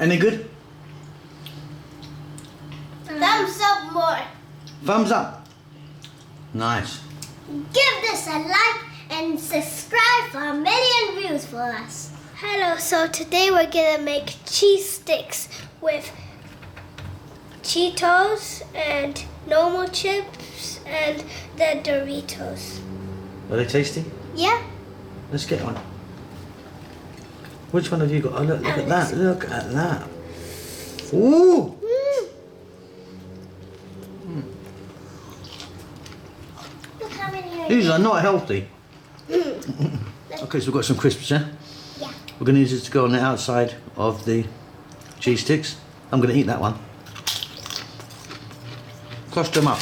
Any good? Thumbs up more. Thumbs up. Nice. Give this a like and subscribe for a million views for us. Hello, so today we're gonna make cheese sticks with Cheetos and normal chips and the Doritos. Are they tasty? Yeah. Let's get one. Which one have you got? Oh, look at that. Look at that. Ooh! Look how many These are not healthy. Okay, so we've got some crisps, yeah? Yeah. We're going to use this to go on the outside of the cheese sticks. I'm going to eat that one. Crush them up.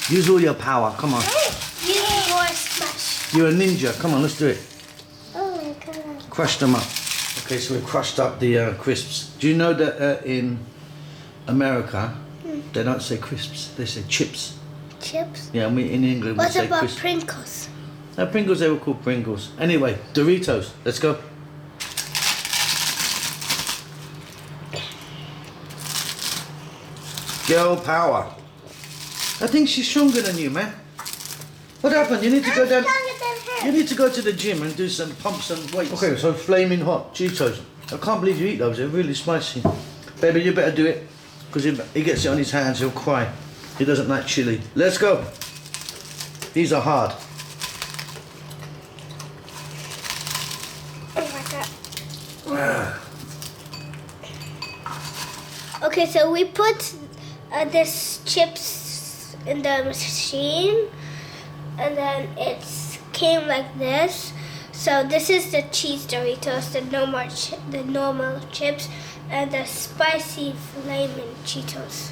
Use all your power, come on. Use more smash. You're a ninja, come on, let's do it. Oh my god. Crush them up. Okay, so we've crushed up the crisps. Do you know that in America, they don't say crisps, they say chips. Chips? Yeah, in England we What say about crisps. Pringles? No, Pringles, they were called Pringles. Anyway, Doritos, let's go. Girl power. I think she's stronger than you, man. What happened? You need to go down. You need to go to the gym and do some pumps and weights. Okay, so flaming hot Cheetos. I can't believe you eat those. They're really spicy. Baby, you better do it, because if he gets it on his hands, he'll cry. He doesn't like chili. Let's go. These are hard. Oh my god. Okay, so we put this chips in the machine, and then it came like this. So this is the cheese Doritos, the normal chips, and the spicy flaming Cheetos.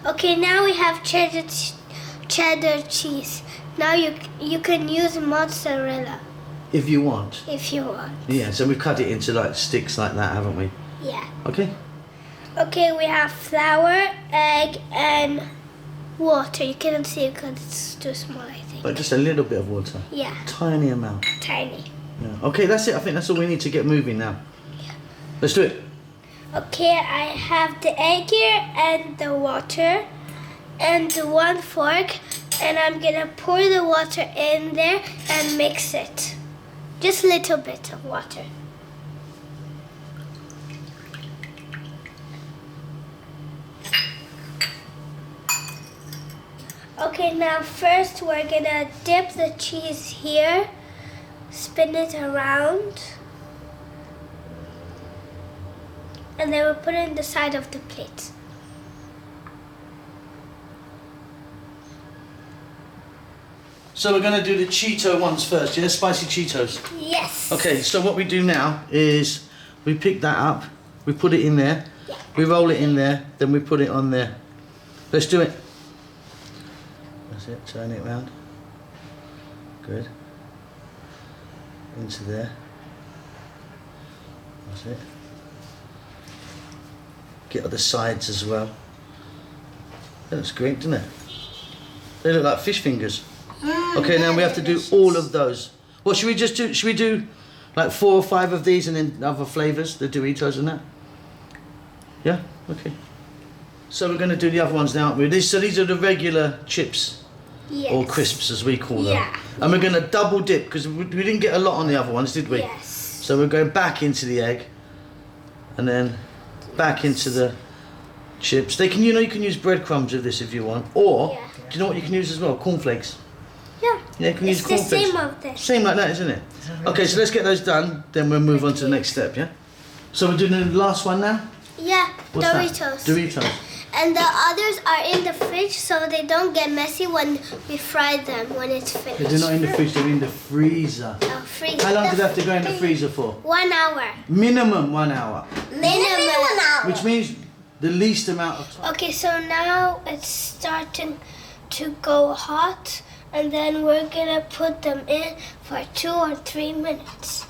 Okay, now we have cheddar cheese. Now you can use mozzarella If you want. if you want. Yeah, so we've cut it into like sticks like that, haven't we? Yeah. Okay. Okay, we have flour, egg, and water. You cannot see it because it's too small, I think. But just a little bit of water. Yeah, Tiny amount. tiny. Yeah. Okay, that's it. I think that's all we need to get moving now. Let's do it. Okay, I have the egg here and the water and the one fork, and I'm gonna pour the water in there and mix it. Just a little bit of water. Okay, now first we're gonna dip the cheese here, spin it around, and then we'll put it in the side of the plate. So we're going to do the Cheeto ones first, yeah? Spicy Cheetos. Yes. Okay, so what we do now is we pick that up, we put it in there, Yeah. we roll it in there, then we put it on there. Let's do it. That's it, turn it round. Good. Into there. That's it. Get other sides as well. That looks great, doesn't it? They look like fish fingers. Okay, now we have to do all of those. Well, should we do like 4 or 5 of these and then other flavours, the Doritos and that? Yeah? Okay. So we're going to do the other ones now, aren't we? So these are the regular chips, Yes. or crisps as we call them. Yeah. And we're going to double dip, because we didn't get a lot on the other ones, did we? Yes. So we're going back into the egg, and then back into the chips. They can, you can use breadcrumbs with this if you want, or Yeah. do you know what you can use as well? Cornflakes. Yeah. Yeah, you can It's use the cornflakes. same of this. Same like that, isn't it? Okay, so let's get those done, then we'll move on to the next step, yeah? So we're doing the last one now? Yeah, What's Doritos. that? Doritos. And the others are in the fridge so they don't get messy when we fry them when it's finished. They're not in the fridge, they're in the freezer. Oh, freeze. How long do they have to go in the freezer for? 1 hour. Minimum 1 hour. Minimum 1 hour. Which means the least amount of time. Okay, so now it's starting to go hot, and then we're gonna put them in for 2 or 3 minutes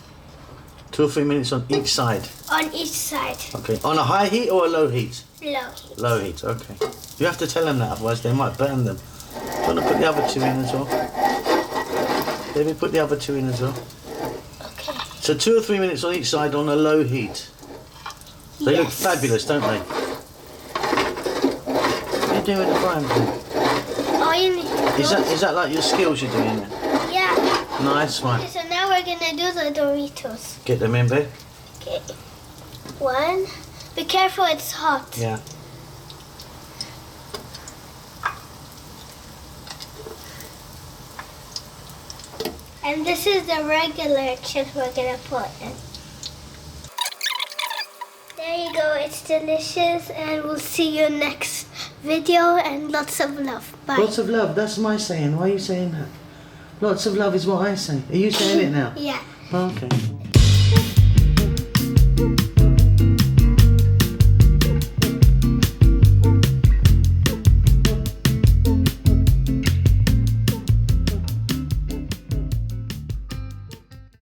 2 or 3 minutes on each side. on each side. Okay, on a high heat or a low heat? Low. Low heat, okay. You have to tell them that, otherwise they might burn them. Do you want to put the other 2 in as well? Let me put the other two in as well. Okay. So 2 or 3 minutes on each side on a low heat. They look fabulous, don't they? What are you doing with the frying pan? All you need to do Is that like your skills you're doing there? Yeah. Nice, Okay, right. so now we're gonna do the Doritos. Get them in, babe. Okay. 1. Be careful, it's hot. Yeah. And this is the regular chips we're gonna put in. There you go, it's delicious, and we'll see you next video, and lots of love. Bye. Lots of love, that's my saying. Why are you saying that? Lots of love is what I say. Are you saying it now? Yeah. Okay.